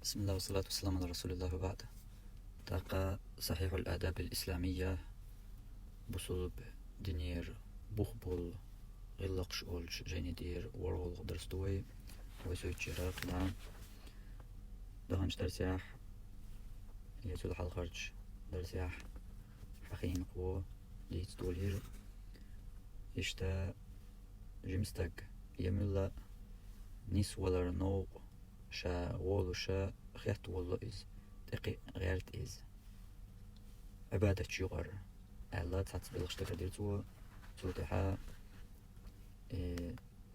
بسم الله والصلاة والسلام على رسول الله وبعد. تلقى صحيح الآداب الإسلامية بصلب دينير بخبل غلقش أولش جيني دير ورول درستوي ويسوي تشيراق نعم دهنش درسياح يسود حلقرج درسياح حقين قوة ليت دولير إشتا جمستك يملا نيس ولر نوق شا وولو شا خيات والله إز تقي غيرت إز عبادة شغر الله تحت بلغشتك ديرتو توتحا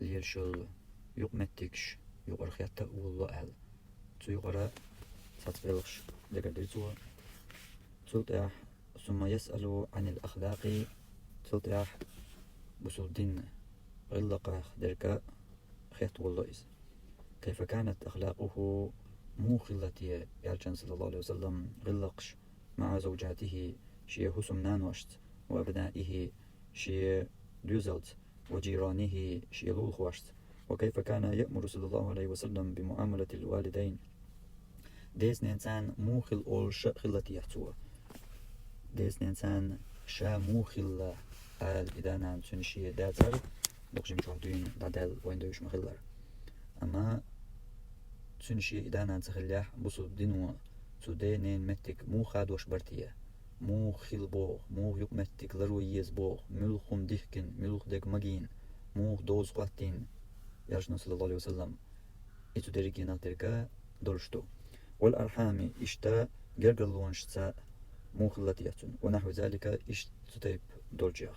ليرشل يقمتكش يقر خيات والله أل تو يقرأ تحت بلغش ديك ديرتو توتح ثم يسأل عن الأخلاق توتح بسول دين غلق دركا خيات والله إز كيف كانت أخلاقه موخلة يالجن صلى الله عليه وسلم غلقش مع زوجاته شي هسم نانوشت وأبنائه شي دوزلت وجيرانه شي لولخوشت وكيف كان يأمر صلى الله عليه وسلم بمعاملة الوالدين ديس إنسان موخل أول شخلة يحتوى ديس إنسان شا موخل قال إذا نعم سنشي داتر بقجم شوحدين دادال وين دوش مخلر أما سنشي إذا نعم تخليح بصو دينو سودينين متك مو خاد وش برتيه مو خيل بوغ مو يق متك لرويز بوغ ملخم ديكن ملخ ديك مجين مو دوز قاتين يرشنا صلى الله عليه وسلم إتو دريكي ناتركا دولشتو والأرحام إشتا جرجلونشتا مو خلتياتون ونحو ذلك إشتتيب دولجيا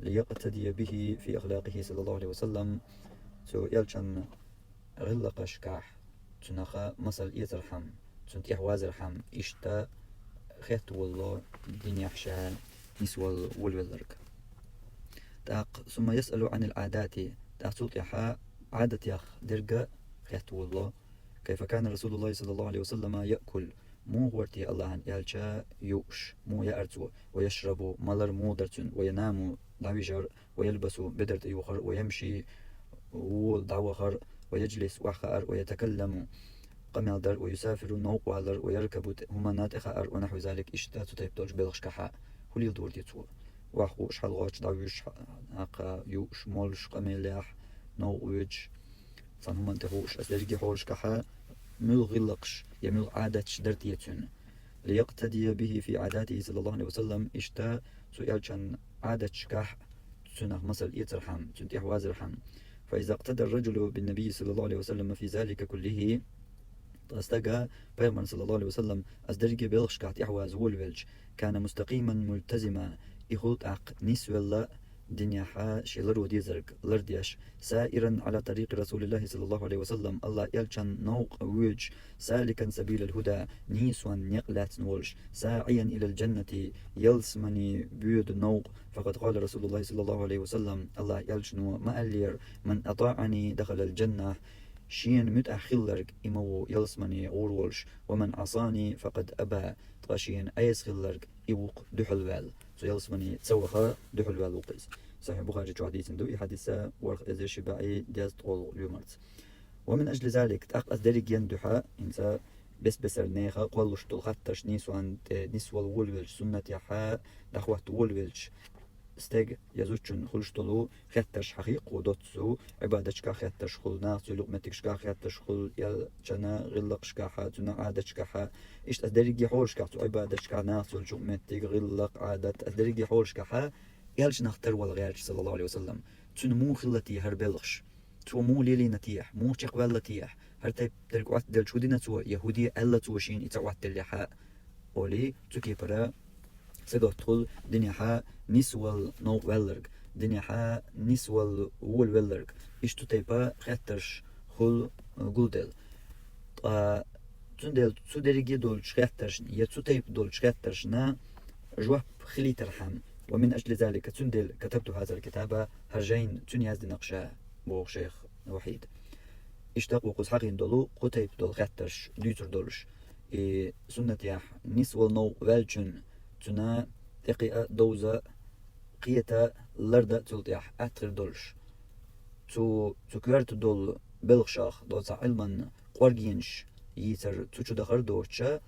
ليقتدي به في أخلاقه صلى الله عليه وسلم سو يلشن غلقش كاح تنخا مسل يترحم تنت يحواز رحم إشتا خيت والله دين يحشان نسوال والولرك تاق ثم يسأل عن العادات تاق يحا عادة يخ درجة خيت والله كيف كان رسول الله صلى الله عليه وسلم يأكل مو ورتي الله عن يالشا يوش مو يأرتو ويشرب ملر مو درتن وينام دعويجر ويلبس بدرت يوخر ويمشي ودعوخر ويجلس وحخر ويتكلم قميدر ويسافر نوق والر ويركب همانات خار ونحو ذلك إشتا تطيب دوج بلغش كحا هليل دور ديتو وحو شحال غاش دعويش أقا يوش مولش قميلح نوق ويج فنهمان تهوش أسلرجي حولش كحا مل غلقش يمل عادتش درتيتون ليقتدي به في عاداته صلى الله عليه وسلم إشتا سؤال كان عادتش كح تسنه مثل يترحم تنتيح وازرحم فإذا اقتدى الرجل بالنبي صلى الله عليه وسلم في ذلك كله استجا بيغمر صلى الله عليه وسلم أصدرجي بلغش كات يحواز والولج كان مستقيما ملتزما يخلط عق نسولا دنيا حا شيلر وديزرق لرديش سائرا على طريق رسول الله صلى الله عليه وسلم الله يلشن نوق ويج سالكا سبيل الهدى نيسوان نقلات نولش ساعيا إلى الجنة يلسمني بيود نوق فقد قال رسول الله صلى الله عليه وسلم الله يلشنو ما ألير من أطاعني دخل الجنة شين متأخلرك إمو يلسمني أورولش ومن عصاني فقد أبى طاشين أيس خلرك إيوق دحل وال سو يلسمني تسوخا دحل وال وقيس صحيح بخاري حديث دو حديثة ورق إذا شبعي ديست أول اليومرت ومن أجل ذلك تأق أصدرك يندحا إنسا بس بسرنيخا قولش تلخطش نيسوان نسوال وولولش سنة يحا دخوات وولولش استيج يزوجن خلش طلو خطش حقيق ودوتسو عبادتش كا خطش خل ناس لقمتكش كا خطش خل يل جنا غلقش كا حاتنا عادتش كا إيش أدريجي حولش كا عبادتش كا ناس لقمتك غلق عادت أدريجي حولش كا يلش نختار والغير صلى الله عليه وسلم تنمو خلتي هربلغش تو مو ليلي نتيح مو تقبل لتيح هرتي تركوات دل شودنا تو يهودية ألا توشين يتعوات اللحاء ولي تكيبرا سقطل دنيا حا نسوال نو ولرك دنيا حا نسوال وول ولرك إيش تتيبا خطرش خل جودل تندل تدريجي دول خطرش يتتيب دول خطرش نا جواب خلي ترحم ومن أجل ذلك تندل كتبت هذا الكتاب هرجين تنياز نقشة بو شيخ وحيد اشتاقوا قصحقين دولو قتيب دول خطرش ديتر دولش سنة يح نسوال نو ولجن تنا تقيا دوزا قيتا لردا تلتيح أتر دولش تو كوارت دول بلغشاخ دوزا علما قورجينش يتر تشو دخر دوتشا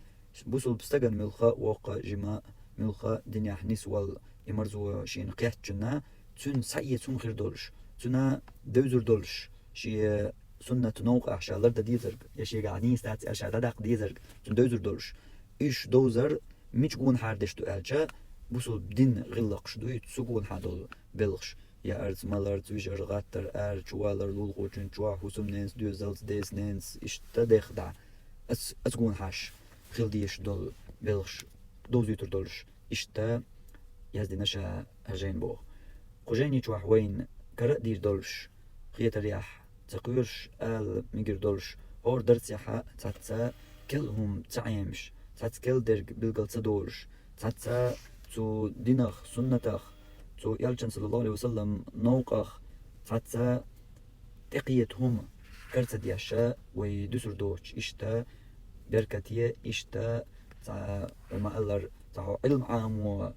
بوصل بستجن ملخا وقا جما ملخا دنيا حنيس وال يمرزو شين قيحت جنا تون سعي تون خير دولش تونا دوزر دولش شي سنة نوق أحشالر دا ديزرق يشي قاعني ستات أشعر داق ديزرق تون دوزر دولش إيش دوزر ميش قون حاردش تو ألجا بوصل بدين غلقش دوي تسوقون حادول بلغش يا أرز مالر تويجر غاتر جوالر لولغوچن جوا حسم نينس دوزلز ديس نينس إيش تدخ دا أسقون حاش خيل ديش دول بلغش دوزيتر دولش إيش تا يزدي نشا هرجين بو قجيني جوا حوين كرق دير دولش خيت رياح تقيرش آل ميجر دولش هور درتيحا تاتا كلهم تعيمش تات كل درج بلغل تدورش تاتا تو دينخ سنتخ تو يالجن صلى الله عليه وسلم نوقخ تاتا تقيتهم كرت دياشا ويدسر دوش إشتا بركتية إشتا تا ما ألر تا علم عام و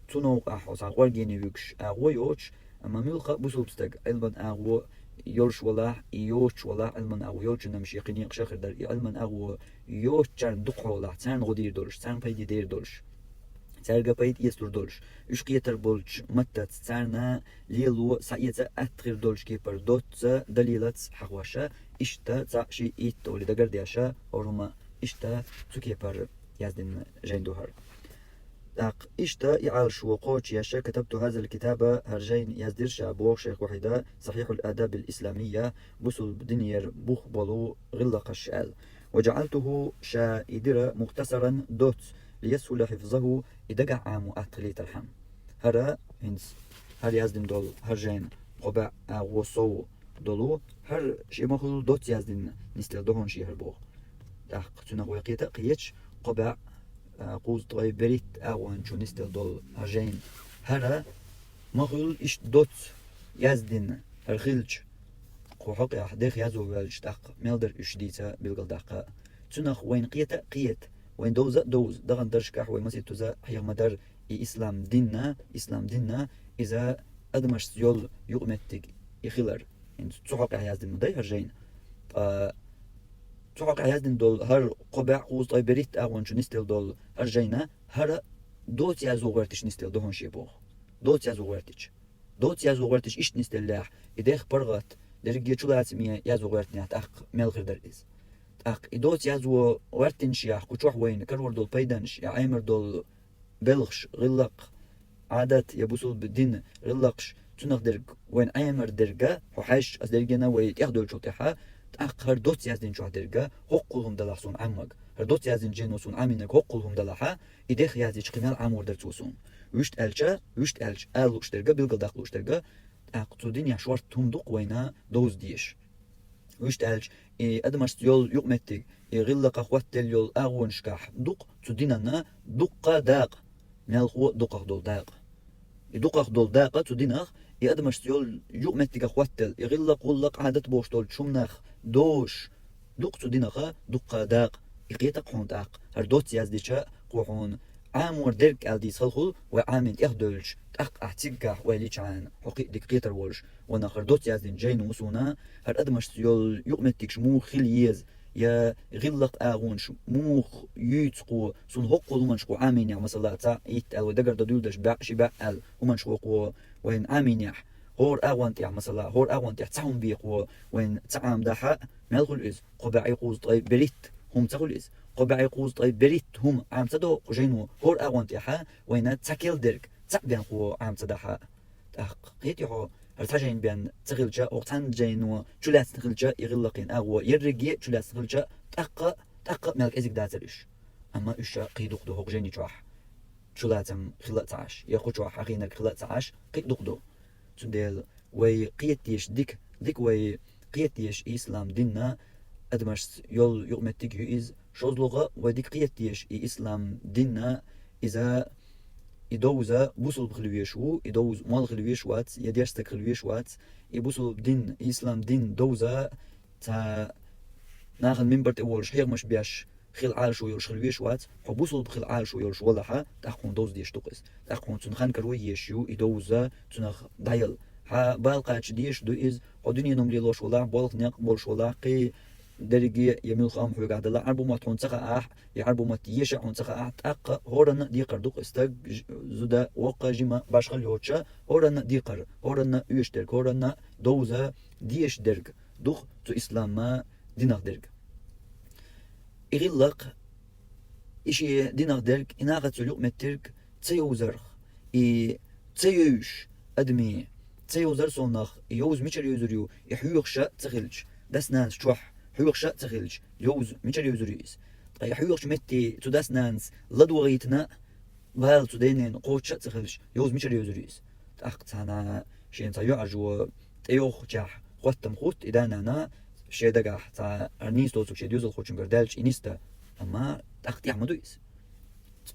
تنوقح و تا غورجيني بيكش أغويوش أما ملقى بسوبستق علما أغو يولش ولا يوش ولا علما أغو يولش نمشي قنيق شخر در علما أغو يوش تان دقح ولا تان غدير دولش تان بيدي دير دولش تارجا بيت يستر دولش إيش قيتر بولش متى تارنا ليلو سعيته أتغير دولش كيبر دوت دليلات حواشة إشتا تعشي إيت ولي دقر دياشا أورما إشتا تكيبر يزدن جين دوهر داق إشتا يعالش وقوش ياشا كتبت هذا الكتاب هرجين يزدر شابوخ شيخ وحيدا صحيح الآداب الإسلامية بوصل بدنير بوخ بلو غلق الشال وجعلته شائدر مختصرا دوت ليسهل حفظه إدقع عام أتليت الحم هرا هنس هر يزدن دول هرجين قبع وصو دولو هر شي مخل دوت يزدن نستل دوهن شي هربوخ داق تنا ويقيتا قيتش قبع قوز طوي بريت أوان شو نستل دول هرجين هرا مخل إش دوت يزدن هرخلج قوحق أحديخ يزو والج داق ميلدر إش ديتا بلغل داق تنخ وين قيتا قيت وين دوز دغن درشكح وين مسيت تزا حيغ مدار إسلام ديننا إذا أدمش يول يقمتك يخيلر يعني تحق عيازدن مداي هرجين تحق عيازدن دول هر قبع قوز طي بريت أغوان شو نستيل دول هرجينا هر دوت يازو غرتش نستيل دوهن شيبوخ دوت يازو غرتش إش نستيل لاح إداخ برغت درجي شلات مية يازو غرتني أق ملغر در إز أق إدوت يازو غرتنش يا كوشوح وين كرور دول بيدنش يا عيمر دول بلغش غلق عادات يبوصل بالدين غلقش تنخ درج وين عيمر درجة وحش أز درجنا ويتأخذوا الشطحة تأق هر دوت يازدين شو درجة حقهم دلحسون عمق هر دوت يازدين جنوسون عمينك حقهم دلحة إدخ يازدين قمال عمور درتوسون وشت ألش ألوش درجة بلغ داخلوش درجة تأق تودين يا شوار تمدق وينا دوز ديش وشت ألش أدمش يول يقمتك غلق أخوات يول أغون شكاح دق توديننا دق داق مالخو دقق دول داق دقق دول داقة تودينخ أدمش يول يقمتك أخوات يغلق ولق عادت بوش دول شمنخ دوش دق تودينخ دق داق يقيتق حون داق هر دوت يازديشا قوحون عامور درك ألدي صلخل وعامن إخدولش تأق أحتيقح ويليش عن حقيق دقيتر ولش ونخر دوت يازدين جين وصونا هر أدمش يول يقمتك شمو خليز يا غلق أغونش موخ يتقو سون هقو لمن شقو عامين يا مثلا تا يتقل ودقر دولدش باع شباع ال ومن شقو وين عامين يح هور أغوانت يا مثلا هور أغوانت يح تعهم بيقو وين تعام داحا مالغل إز قبع يقوز طيب بريت هم تقول إز قبع يقوز طيب بريت هم عام تدو قجينو هور أغوانت يحا وين تاكيل درك تقبين قو عام تداحا تحقيت يحو هرتاجين بين تغلجا وقتان جينو جلات تغلجا يغلقين أغو يرجي جلات تغلجا تأق مالك إزيك داترش أما إيشا قيدوق دو هوق جيني جواح جلاتم خلات عاش يخو جواح أغينك خلات عاش قيدوق دو تنديل وي قيتيش ديك وي قيتيش إسلام ديننا أدمش يول يغمتك يؤيز شوزلغة وديك قيتيش إسلام ديننا إذا يدوزا بوصل بخلويشو يدوز مال خلويشوات يديرستك خلويشوات يبوصل بدين إسلام دين دوزا تا ناخذ منبر تقول شحير مش بيش خيل عالشو يولش خلويشوات حبوصل بخيل عالشو يولش ولاحا تاخون دوز ديش تقص تاخون تنخان كروي يشيو يدوزا تنخ دايل ها بالقاتش ديش دو إز ودنيا نملي لوش ولا بالق نيق بولش ولا قي درجي يميل خام حوج عدلا عربو ما تونسخ يعربو ما تيشع تونسخ أق هورن ديقر دوق استج زدا وقا جما باشخل يوتشا هورن ديقر هورن يشترك هورن دوزا ديش درج دوق تو إسلام ما دينار درج إغلق إشي دينار درج إناغة سلوك مترك تيوزرخ تيوش أدمي تيوزر صنخ يوز ميشر يوزريو يحيوخشا تخلج دسنان شوح حيوخشا تخلج يوز ميشر يوزريس طيب حيوخش متي تو دسنانس لدوغيتنا بال تو دينين قوتشا تخلج يوز ميشر يوزريس تأخت هنا شين تايو أرجو تيوخ جاح خوتم خوت إذا أنا شيء دقاح تا أرنيس توسك شيء يوزل خوتشن قردالش إنيستا أما تأخت يعمدويس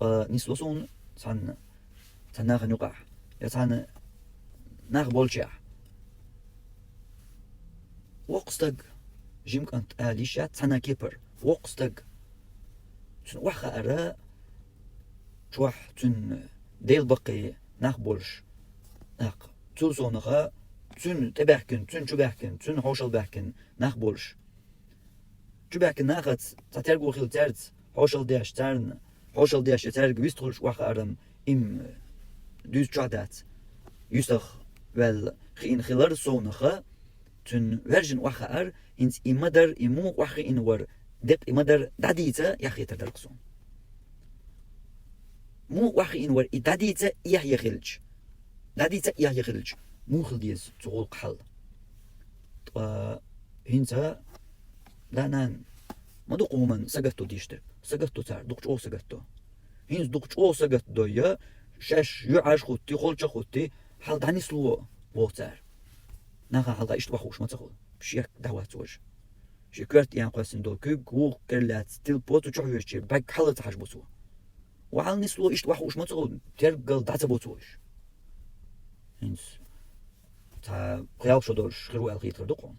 نيسلوسون تناغ نقع يتعن ناغ بولشا وقستق جيمك أنت آليشات تنا كيبر وقستق تن وخا أرى شوح تن ديل بقي ناغ بولش ناغ تلسونغا تن تباكن تن شباكن تن حوشل باكن ناغ بولش شباكن ناغت تترقو خيل تارت حوشل دياش تارن حوشل دياش تارق بيستغلش وخا أرم إم دوز جادات يسخ wel geen gelar sonige tun version wacher ins imadar imu wacher in war dep imadar dadita yachiter darkson mu wacher in war dadita yachilj dadita yachilj mu khildis tsul qhal hinza danan maduquman sagatto dishte sagatto tar duqcho sagatto hins duqcho sagatto ya shash yu'ash khutti kholcha khutti حال داني سلو بوتر ناقا حال دايشت وخوش ما تقول بشيك دعوات وج شكرت يعني قاسم دول كي قول كرلات ستيل بوتو تشوفيش شي باك حال تحاج بوتو وحال نسلو اشت وخوش ما تقول ترقل داتا بوتوش هنس تا قياو شو دولش خيرو الخيط خردقون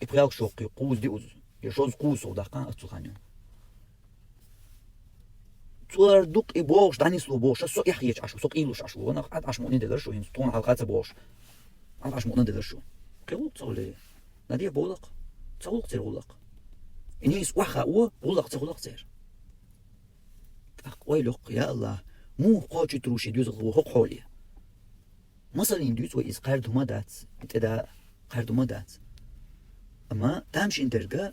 قياو شو قي قوز دي اوز يشوز قوز ودقان اتسخانيو تور دوق إبوش داني سلو بوش سوق يحيج عشو سوق إيلوش عشو وانا قاعد عشمو ندير شو هنس طون حلقات بوش قاعد عشمو ندير شو قيلو تصولي نادي بولق تصولق تير بولق إنيس وخا و بولق تصولق تير أقويلق يا الله مو قاجي تروشي دوز غو حق حولي مثلا دوز وإز قرد مدات إتدا قرد مدات أما تامش انترقا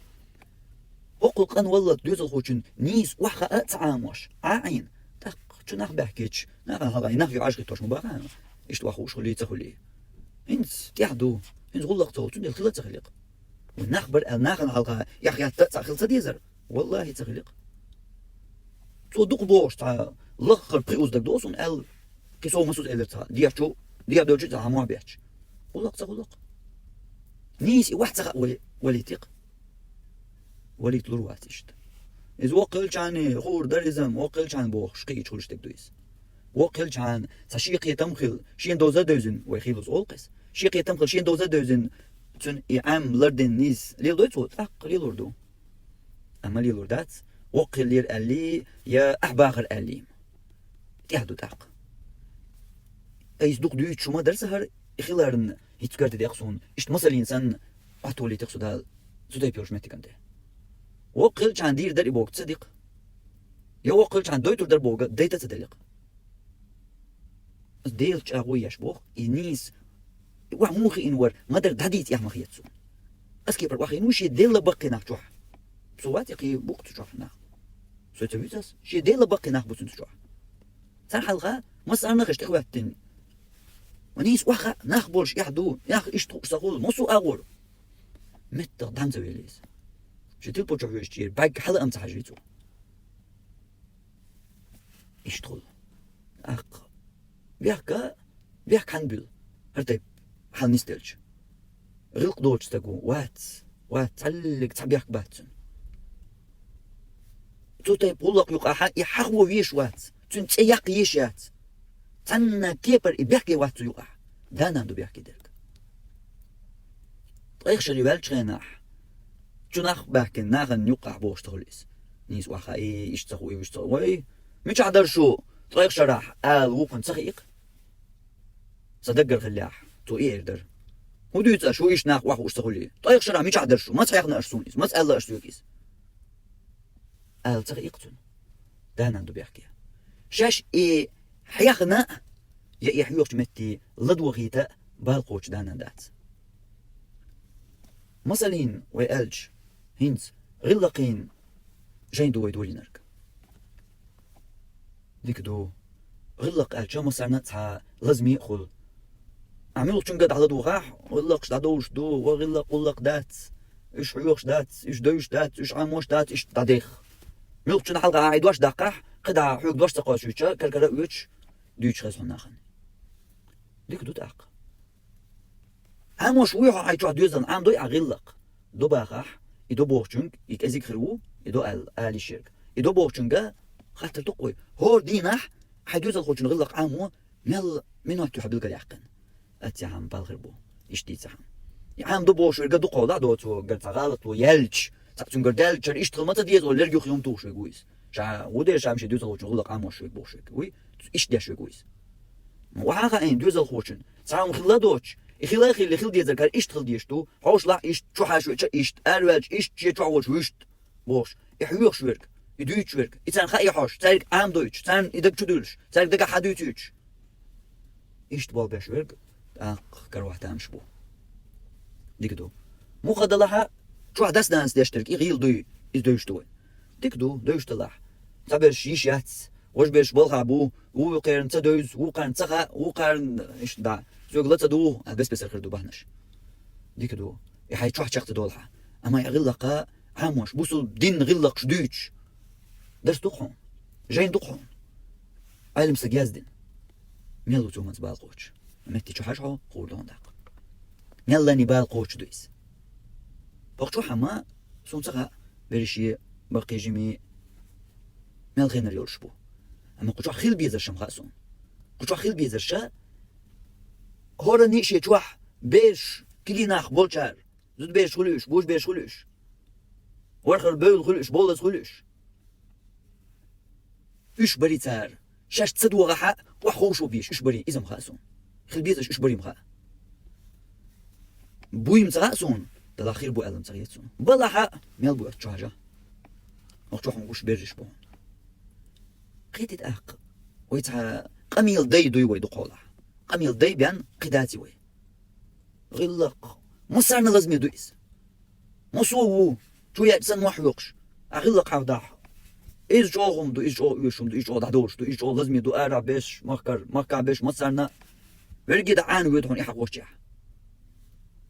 وقل قن والله دوزل خوشن نيس وحقا أتعاموش عين تق شو نخ بحكيش نخ هذا نخ يعاش توش مبارا إيش وخوش خلي تخلي إنس تيحدو إنس غلق تو تندي الخلا تخلق والنخبر النخ الحلقة يا أخي تخلص ديزر والله تخلق تو دوق بوش تاع لخر بريوز دك دوسون ال كيسو مسوس إلر تاع دياشو ديا دوجي تاع ما بيحش غلق نيس واحد تخ وليتيق وليت لروات إشت إذا وقلت عن خور درزم وقلت عن بوخ شقي تقولش تقدويس وقلت عن سشيق يتمخل شين دوزة دوزن ويخيلوس أولقس شيق يتمخل شين دوزة دوزن تن إعام لردن نيس ليل دويت صوت ليل وردو أما ليل وردات وقل لير ألي يا أحباغر أليم تيهدو تاق أيز دوق دويت شو ما درسهر إخيلارن هيتكارت ديقصون إشت مثل إنسان أحتولي تقصو دال زوداي بيوش متكنده وقلت عن دير در إبوك تصدق يا وقلت عن دويتر در بوغا ديتا تصدق ديلش أغوياش بوخ إنيس واحد موخي إنور ما در داديت يا مخي يتسون أسكي بر واحد إنوشي ديلا بقي ناخجوح بسوات يقي بوك تشوح ناخ سو تبيتاس شي ديلا بقي ناخ بوتن تشوح سان حلقة مسألة نخش تخواتن ونيس واخا ناخ بولش يحدو ياخ إشتو ساقول مصو أغور متى دانزا ويليس شتيل بوجه يشتير باك حلا أمس حاجيتو يشتغل أق بيحك هنبل هرتيب حال نستلج غلق دوتش تقو وات تعلق تبيحك باتن تو تيب ولق يقع يحقو ويش وات تن تياق يشات تن كيبر بيحكي وات يقع دانا دو بيحكي ديرك طيخ شري بالشيناح جناح بحكي ناغن يقع بوش تغليس نيس واخا إيش تسوي ويش تسوي مش عدر شو طريق شرح وقن تخيق صدق الخلاح تو يقدر هو دويت شو إيش ناق واحد واشتغلي طيق شرع ميش عدر شو ما تصيغنا أرسونيس ما تسأل أرسوكيس تغ يقتن دانا ندو بيحكي شاش إيه حياخنا يا حيوش متي لدو غيتا بالقوش دانا دات مثلين ويألج هينز غلقين جاين دو ويدولي نرك ديك دو غلق ألجا مصرنا تها لازمي خل عملوا تشنقد على دو غاح غلقش دادوش دو وغلق دات إيش حيوش دات إيش دوش دات إيش عاموش دات إيش داديخ ملوك تشن حلقة عيد واش دقاح قدا حيوك دوش تقاش ويتشا كالكرا ويتش دوش خيس هناخن ديك دو تاق عاموش ويحو عيد واحد دوزن عام دوي أغلق دو باخاح يدو بوغشنك يك أزيك خلو يدو آلي الشرك يدو بوغشنكا خاطر تقوي هور ديناح حيدوز الخوشن غلق عامو مل منو تحب القليحقن أتيهم بالغربو إشتيتهم عام دو بوش ورقا دو قولا دو تو قرد غلط ويلج تقتون قردال جر إشتغل متى ديز ولا رجو خيوم توش ويقويس شا ودير شا مشي دوز الخوشن غلق عامو شوي بوش وي إش ديش ويقويس وحاقا إن دوز الخوشن تعاون خلا دوش إخلا خيل خيل ديز الكار إشتغل ديشتو حوش لا إشت شو حاشو إشت أروج إشت شي تعوش ويشت بوش إحيوخ شويرك يدويتش ورك إتان خاي حوش تارك عام دويتش تان إدك تدولش تارك دقا حدويتش إيش تبال باش ورك كروح تامش بو ديك دو مو خد الله شو حدث ناس ديشترك يغيل دوي إدويش دوي ديك دو دويش تلاح تابر شيش ياتس وش بيش بالها بو وقارن تدوز وقارن تخا وقارن إيش دا زوجلت دو بس الخير دو بهنش ديك دو يحي شو حشقت دولها أما يغلق عاموش بوصل دين غلق شدويتش درس دقهم جاين دقهم علم سجازدن ميلو تومز بالقوش متي شو حاجة قولون دق ميلا نبالقوش دويس بقشو حما سونتها بريشي باقي جمي ميل غينر يورشبو أما قشو خيل بيزر شم خاسون قشو خيل بيزر شا هورا نيشي جوح بيش كلي ناخ بولشار زود بيش خلوش بوش بيش خلوش ورخر بول خلوش بولز خلوش إيش بري تار شاش تصد وغحاء وحوشو بيش إيش بري إذا مخاسون خل بيزش إيش بري مخا بوي متغاسون تلاخير بو ألم تغيتسون بلا حق ميل بو أتشاجا وقتوحهم وش بيرجش بون قيتت أق ويتها قميل دي دوي ويدو قولة قميل دي بيان قداتي وي غلق مصارنا لازم يدويس مصوو شو يأتسن وحيوقش أغلق عوداح إيش جوهم دو إيش جو يشوم دو إيش جو دادوش دو إيش جو لازم يدو أرا بيش مكر بيش مصارنا ورقي دعان ويدهون يحق وشيح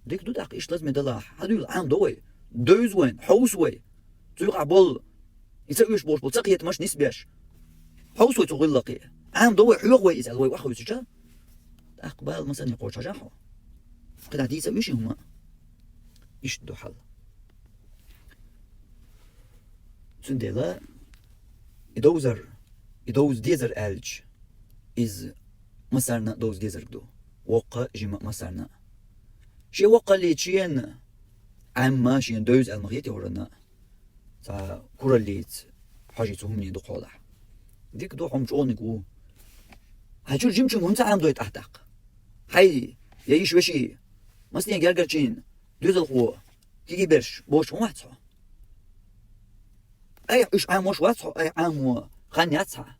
ديك دو داق إيش لازم يدلاح هادو العام دوي دوز وين حوس وي تيقع بول يسويش بوش بول تقيت مش نسبيش حوس وي تغلقي عام دوي حيوق وي إزال وي وحو يسجا أقبال مثلا يقول شجاحو قد عدي يسويش هما إيش دو حل سندلا يدوز ديزر ألج إز مسارنا دوز ديزر دو وقا جمع مسارنا شي وقا اللي تشين عما شين دوز المغيتي ورنا تا كورا الليت حاجي تهمني دو قولح ديك دو حمش أونيقو هاجور جمشو مهمتا عام دويت أحداق هاي يعيش وشي مستين جرجرشين دوز القوة كيكي برش بوش ومحتو أي إيش عام وش واتحو أي عام خان ياتها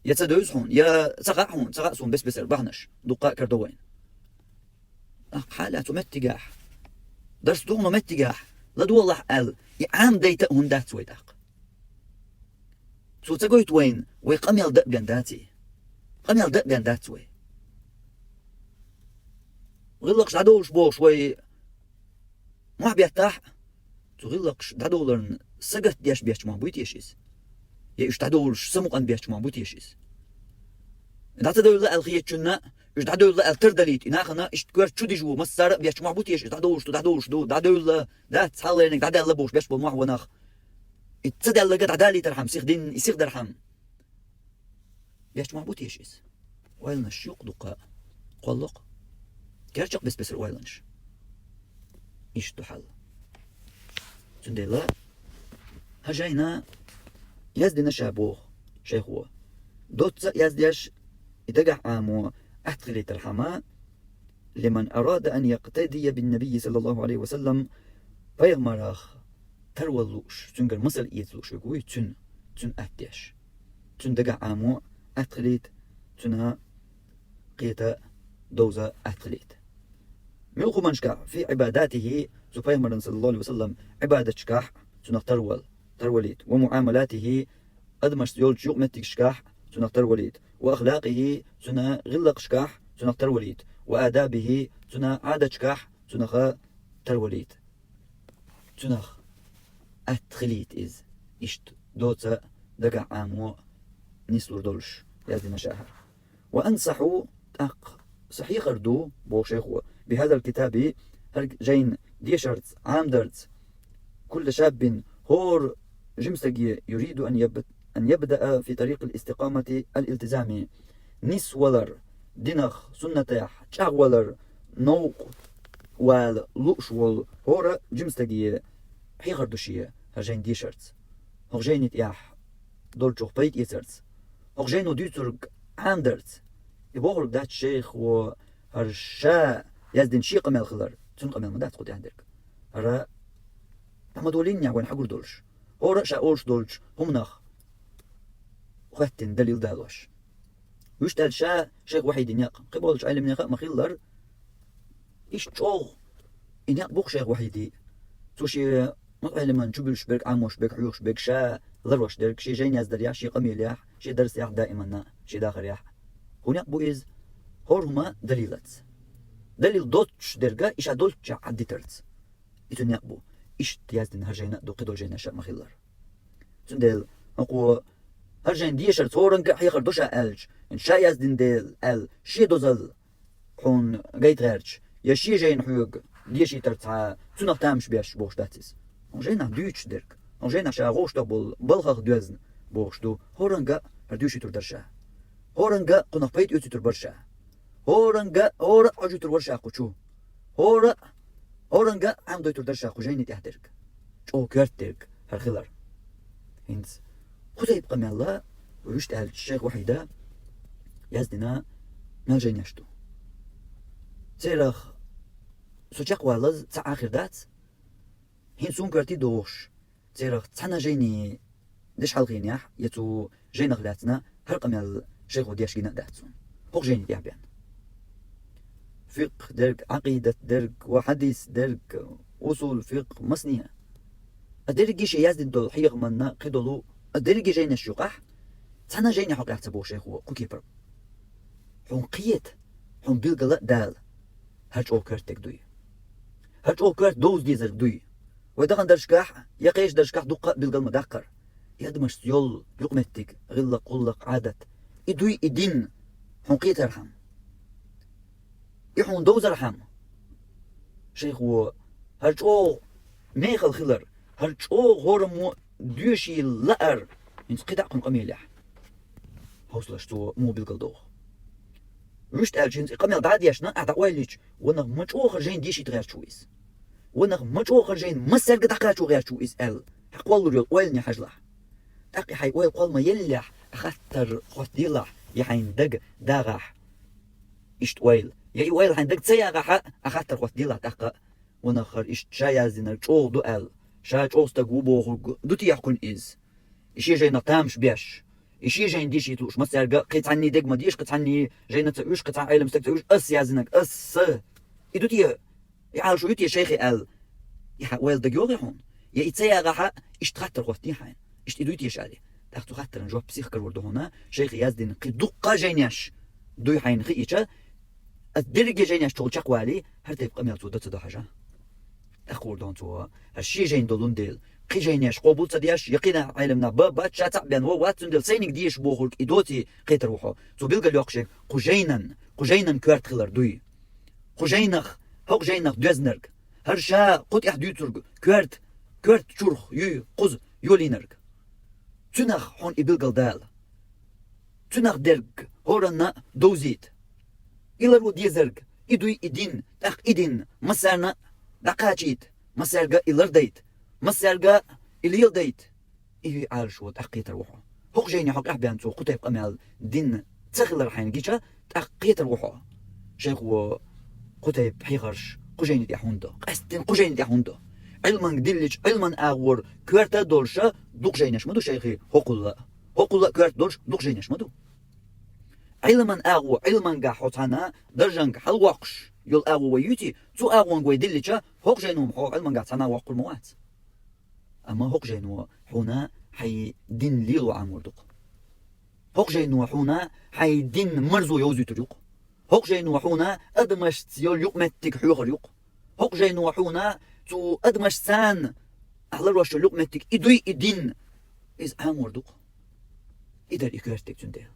يتدوزهون يا تقعهون تقعسون بس البهنش دقاء كردوين حالات متجاح درس دونه متجاح لا دو الله قال عام ديتهون دات ويداق سو تقويت وين ويقميل دق بينداتي قميل دق بيندات وي غلقش دادوش بوش وي ما بيرتاح تغلقش دادولرن سقط ديش بيش ما بويتيشيس يش دادولش سمق ان بيش ما بويتيشيس دادول الخيت شنا إيش دادول التردليت إناخنا إيش تقول شو ديجو مسار بيش ما بوتيش دادول ده تصلي إنك دادل لبوش بيش بالمح وناخ التصدق اللي قد عدالي ترحم سيخدين يسيخ درحم بيش ما بوتيشيس ويلنش يقدق قلق كرشق بس ويلنش إيش تحل سندلا هجينا يزدنا شابوخ شيخوه دوت يزديش يتجح عامو أحتخلي ترحمه لمن أراد أن يقتدي بالنبي صلى الله عليه وسلم فيغمرخ ترولوش تنقر مصر إيتلوش يقوي تن أهديش تن دقع عامو أتخليت تنها قيتا دوزة أتخليت ملقو منشكا في عباداته سفيمر صلى الله عليه وسلم عبادة شكاح تنها تروليت ومعاملاته أدمش يولج يقمتك شكاح تنها تروليت وأخلاقه تنها غلق شكاح تنها تروليت وآدابه تنها عادة شكاح تنها تروليت تنها أتخليت إز إشت دوتا دقع عامو نسلور دولش يازدي مشاهر وأنصحوا صحيح أردو بو شيخو بهذا الكتاب جين ديشرت عامدرت كل شاب هور جمسجي يريد أن يبدأ في طريق الاستقامة الالتزامي نس ولر دينخ سنة شاغ ولر نوق واللوش وال هور جمسجي حيغر دوشية هرجين ديشرت هرجين يتياح دول جوخ بيت يسرت هرجين ديوترق عامدرت يبغرق دات شيخ و هرشا يزدن شي قمال خلر تن قمال مدات قد عندك هرا اما دولين يعوان حقول دولش هو رأشا أولش دولش هم نخ وختن دليل دالوش ويشتال شا شيخ وحيد ينيق قبولش علم ينيق مخيلر إيش تشوغ ينيق بوخ شيخ وحيدي توشي مطعلم من جبلش بيك عموش بيك حيوش بيك شا ذروش ديرك شي جين يزدر ياح شي قميل ياح شي درس ياح دائما شي داخل ياح هناك بويز هورهما دليلات دليل دوتش درجة إيش أدولتش عدي ترت إتو نيقبو إيش تيازدن هرجينا دو قدول جينا شاء مخيلر سندل أقو هرجين ديشر تورنك حيخر دوشا ألج إن شا يازدن ديل أل شي دوزل حون غيت غيرج يا شي جين حيوغ ديشي ترتها تنق تامش بيش بوش داتيز هنجينا دوتش درك هنجينا شا غوش دبول بلغخ دوزن بوش دو هورنك هردوشي تردرشا هورنك قنق بيت يوتي تربرشا هورنجا أجوتر ورشا قوشو هورنجا عم دويتر درشا قوجيني تحترك شو كرتك هالخلر هنس خذ يبقى من الله ويشت أهل الشيخ وحيدا يزدنا مالجين يشتو سيرخ سوچاق والز تسع آخر دات هن سون كرتي دوش سيرخ تسعنا جيني دش حلقين يح يتو جينا خلاتنا هرقا من الشيخ ودياش جينا داتسون هوق جيني تيحبيان فقه درك عقيدة درك وحديث درك أصول فقه مصنية الدرجي شيء يزدن دول حيغ منا قدلو الدرجي جينا الشقح تانا جينا حق يحتبو شيخ وكوكيبر حون قيت حون بيلقلا دال هرج أو كرتك دوي هرج أو كرت دوز ديزر دوي ويدغن درشكاح يقيش درشكاح دقة بيلقل مدقر يدمش يول يقمتك غلق قلق عادت إدوي إدين حون قيت ارحم يحون دوزر حم شيخ و هرجو ميخل خلر هرجو غورمو دوشي لأر انت قطع قن قميلح هوسلشتو مو بالقلدوخ رشت الجنس قميل بعد يشنا اعطا ويليش ونغ مجو خرجين ديشي تغير شويس ونغ مجو خرجين مسر قد حقا غير شويس ال حق والله ريال ويلني حجلح تاقي حي ويل قول ما يلح اخطر خطيلح يحين دق داغح اشت ويل يا ويل عندك تسياغا أخطر قوت ديلا تاقا ونخر إيش شايازينا چوغ دو أل شاي چوغستا قوبوغ دوتي يحكون إز إشي جاينا تامش بيش إشي جاين ديشي تلوش مسيرغا قيت عني ديق ما ديش قيت عني جاينا تأوش قيت عائلة مستك تأوش أس يازينك أس إدوتي يعالشو يوتي شيخي أل يحا ويل دقيوغ يحون يا إتسياغا إيش تخطر قوت ديحاين إيش إدوتي يشالي تاختو خطر نجواب بسيخ كرور هنا شيخي يازدين قي دقا جايناش دوي حين خيئيشا الدرجة جاينا شغل شقوالي هل تبقى ميل تودت ده حاجة أخور دون تو هالشي جاين دولون ديل قي جايناش قبول تدياش يقينا علمنا بات شاتع بين هو واتن ديل سينك ديش بوخلك إدوتي قيت روحه تو بيلقى اليوقشك قجينا كوارت خلر دوي قجينخ هوق جاينخ دوزنرك هرشا قد يحديترك كوارت شورخ يو قز يولينرك تنخ حون إبلقل دال تنخ درك هورنا دوزيت إلرو ديزرك إدوي إدين تخ إدين مسارنا دقاچيت مسارغا إلرديت مسارغا إليلديت إيوي عارشو تحقيت روحه هوق جيني حق أحبيان تو قطيب قمال دين تخلر حين جيشا تحقيت روحه شيخ و قتيب حيخرش قجين دي حوندو قستن قجين دي حوندو علمان دلج علمان أغور كورتا دولشا دوق جينش مدو شيخي هقول كورت دولش دوق جينش مدو علمان أغو علمان قا حوتانا درجان حلوقش يول أغو ويوتي تو أغوان قوي دلجا هق جينهم حو علمان قا تانا وقل موات أما هق جينو حونا حي دين ليلو عمردق هق جينو حونا حي دين مرزو يوزي تريق هق جينو حونا أدمش تيول يقمتك حيوغر يق هق جينو حونا تو أدمش سان أهلا روش يقمتك إدوي إدين إز عمردق إدر إكرتك تندي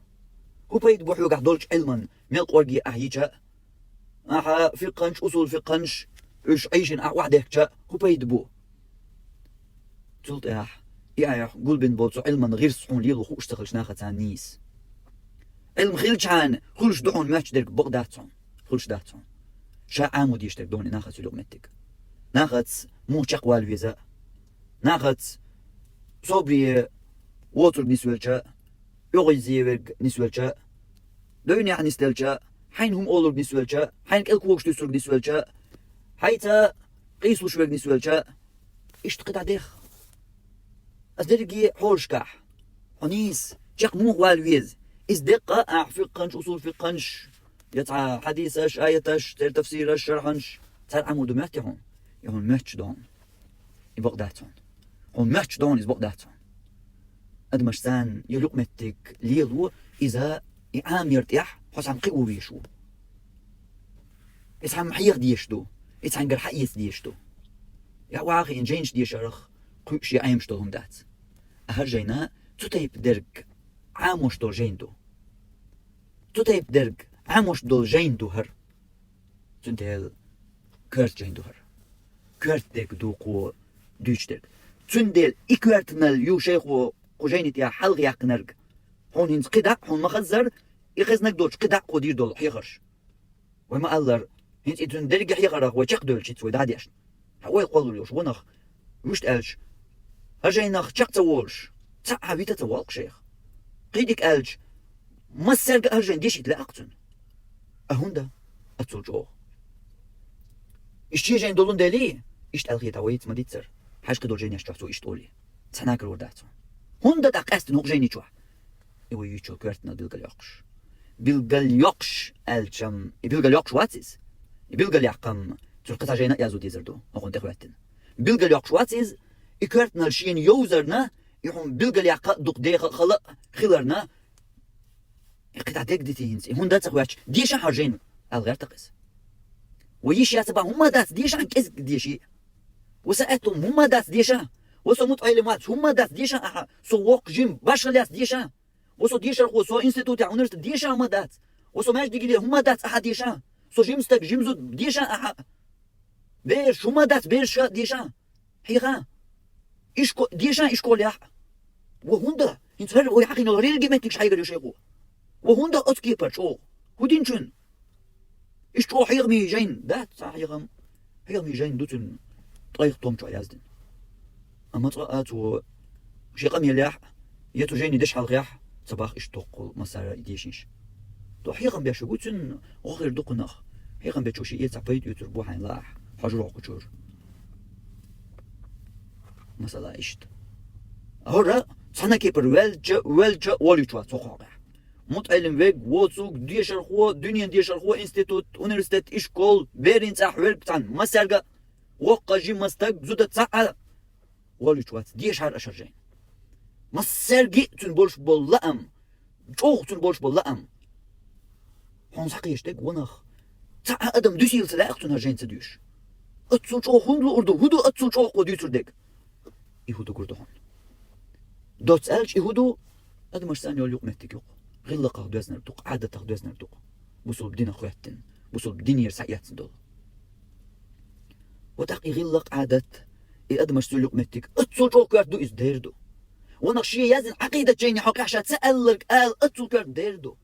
هو بيد بوحيو قاعد دولش علما ملق ورقي أهيجا أها في قنش أصول في قنش إيش عيشن وحدك جا هو بيد بو تلت يا قول بين بولتو علما غير صحون ليلو خو اشتغلش ناخد نيس علم خيلش عن خلش دحون ماتش درك بغداتون خلش داتون شا عامو ديشتك دوني ناخد سلوغمتك ناخد مو شقوال فيزا ناخد صبري ووتر نسوالجا يوغي زيوغ نسوالجا دوني عن نستلجا حين هم أولر نسوالجا حين كالكوغش تسرق نسوالجا حيتا قيسو شوغ نسوالجا اشتقد عديخ أصدرقي حولشكاح حنيس جاق مو والويز إز دقة في قنش أصول في قنش يتعى حديثش آيتش تر تفسيرش شرحنش تر عمودو مهتي هون يهون مهتش دون يبقداتون هون مهتش دون يبقداتون أدمش سان يلوق متك ليلو إذا إعام يرتيح حس عم قيقو بيشو إذا عم حيق ديشتو إذا عم قرحيس ديشتو يا واقعي إن جينش ديشارخ قوشي عيمشتو هم دات أهرجينا تتيب درك عاموش دول جيندو تتيب درك عاموش دول جيندو هر تنتهل كرت جيندو هر كرت درك دوقو دوش درك تندل إكرت مال يو شيخو قجينت يا حلغ يقنرك هون هنز قدع هون مخزر يخزنك دولش قدع قدير دول حيخرش وما ألر هنز إتون درك حيخرخ وشاق دولش تسوي داديش هو يقولوا ليوش ونخ مش تقالش هرجيناخ شاق تولش تسع عبيتا توالق شيخ قيدك ألج ما السرق هرجين ديش يتلاقتن أهوندا أتصل جوه إشتي جين دولون دالي إشت ألغي تاويت ما ديتسر حاج كدول جين يشتغتو إشتولي تسناكر ورداتون هوندا تاقست نوق جيني جوه إيوه يوچو كورتنا بيلغل يقش ألجم بيلغل يقش واتيز بيلغل يقم تلقتا جينا يازو ديزردو نقون تخواتن بيلغل يقش واتيز إكرتنا الشين يوزرنا يحون بيلغل يقا دوق ديخ خلق خلرنا قطع ديك ديتينز هون دات خواتش ديشا حرجين الغير تقس ويش ياتبا هما دات ديشا كيس ديشي وسأتهم هما دات ديشا وسو متعلمات هما دات ديشا أها سو وق جيم باشلياس ديشا وسو ديشا خو سو انستيتوت عنرت ديشا هما دات وسو ماش ديجي هما دات أها ديشا سو جيمستك جيمزو ديشا أها بيرش هما دات بيرش ديشا حيخا إشكو ديشا إشكو ليح وهوندا ينتهر ويحقين الغرير جيمتك حيقر يشيقو وهوندا أتكيبر شو هودين شن إشكو حيغمي جين دات صح حيغمي جين دوتن طريق توم شو يازدن أما طرقات و شي قمي ليح يتو جيني دش حلقيح صباح إشتوق مسارة إديشنش تو حيغم بيشو قوتن غير دوقناخ حيغم بيشو شي يتعبيد يتربو حين لاح حجر عقوشور مثلا إشت هورا سنة كيبر ولجا وليشوا تقاقع متعلم ويج ووتسوك ديشر خو دنيا ديشر خو انستيتوت universitet إشكول بيرين صح ورق بتاعن مسرقة وقا جي مستق زودة صح وليشوا ديشر أشرجين مسرقة تنبولش باللأم جوخ تنبولش باللأم هون ساقيشتك ونخ صح أدم دوسيل سلاق تنهرجين تديش أتصل جوخ هندو أردو هدو أتصل جوخ وديتر ديك يهودو قردهون دوت ألش يهودو هذا مش ثاني يوم متكيق غلقة دوزنا ردوق عادة دوزنا ردوق بوصل بدين أخواتن بوصل بدين يرسعيات دول وتقي غلق عادة هذا مش ثاني يوم متك أتصل جو كاردو إز ديردو ونقشي يازن عقيدة جيني حق عشان تسألك قال أتصل كارد ديردو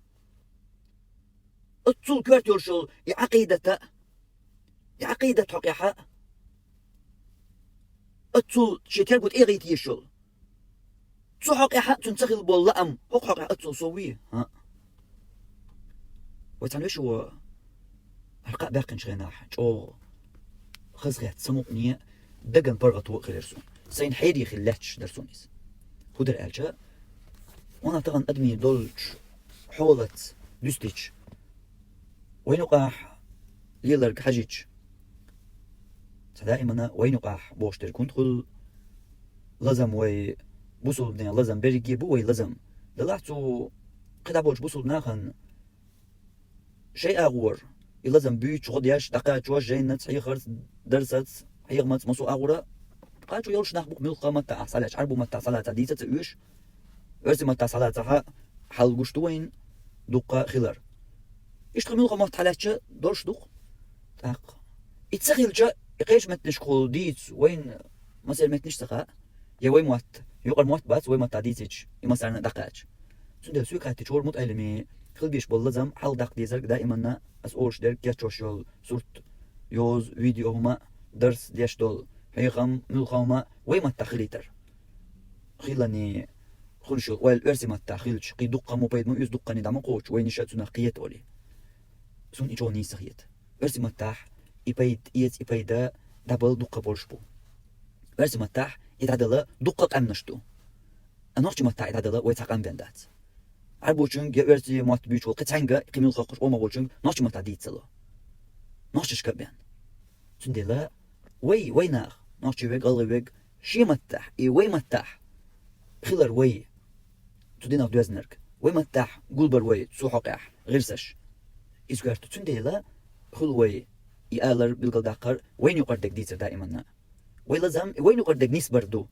أتصل كارد يرشل عقيدة حق يحق أتصل شتير قد إيه غيتي يشل تسو حق يحق تنتخل باللأم حق أتصل صويه ها وتعلم شو حقا باقن شغناح جو خزغت سموقني دقن برغتو خلرسون سين حيري خلاتش درسونيس خدر ألجا وانا تغن أدمي دولش حولت دوستيش وين قاح ليلرق حجيج دائما وين قاح بوشتر كنت خل لازم وي بوصل بنا لازم بريجي بوي لازم دلعتو قد بوش بوصل ناخن شيء أغور لازم بيتش غدياش دقات جواش جينت هي خرط درست هي غمت مسو أغورا قاچو يلش نخبق ملقا متى صلاة عربو متى صلاة ديتا تأوش ورسي متى صلاة حل قشتوين دقا خلر اشتغل ملقا متى حلاتش دورش دق تاق اتسخيل جا اقيش متنش خول ديت وين مسير متنش سخاء يا وين موت يقر موت بات وين متى ديتش يمسرنا دقاش سندل سوي كاتي شور مت ألمي خل بيش بلزم حل دق ديزرق دائما أس أورش در كياتشوش يول صورت يوز فيديو هما درس ديش دول هيغم ملقاوما وين متى خليتر خلاني خلشو ويل ارسي متى خلش قي دقة مو بيد مو يز دقة ندعم قوش وين شاتنا قيت أولي سون إيجو نيسخيت ارسي متى إبيد إيت إبيدا دبل دقة بولشبو ارسي متى إتعدل دقة أمنشتو أنوش متى إتعدل ويتعقم بندات عربوشن جا ارسي مات بيشول قتعنجا قيمل خاقش وما بولشن نوش متى ديتسلو نوش شكبان سندلا وي ناخ نوش ويج الله ويج شي متاح وي متاح خلر وي تدينا دوزنرك وي متاح قلبر وي تسوحقح غيرسش إسكارتو تنديلا خل وي يالر بالقداقر وين يقردك ديتر دائما وي لازم وين يقردك نسبر دو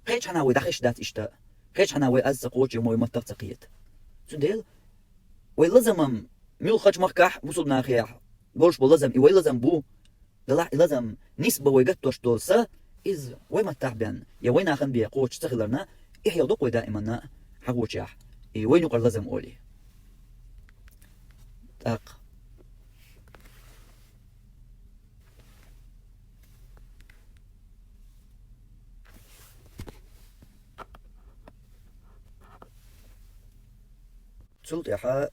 قيش حنا وي دخش دات اشتا قيش حنا وي أزق وجه موي متاق تقيت تنديل وي لازم ميل خج مخكح وصل ناخيح بولش بو لازم وي لازم بو لازم نسبة ويقتوش دولسا إز وي متاح بيان يا وين آخن بيا قوش تخلرنا إحيا دقوي دائما حقوش ياح وين يقر لازم أولي تاق تلطيحا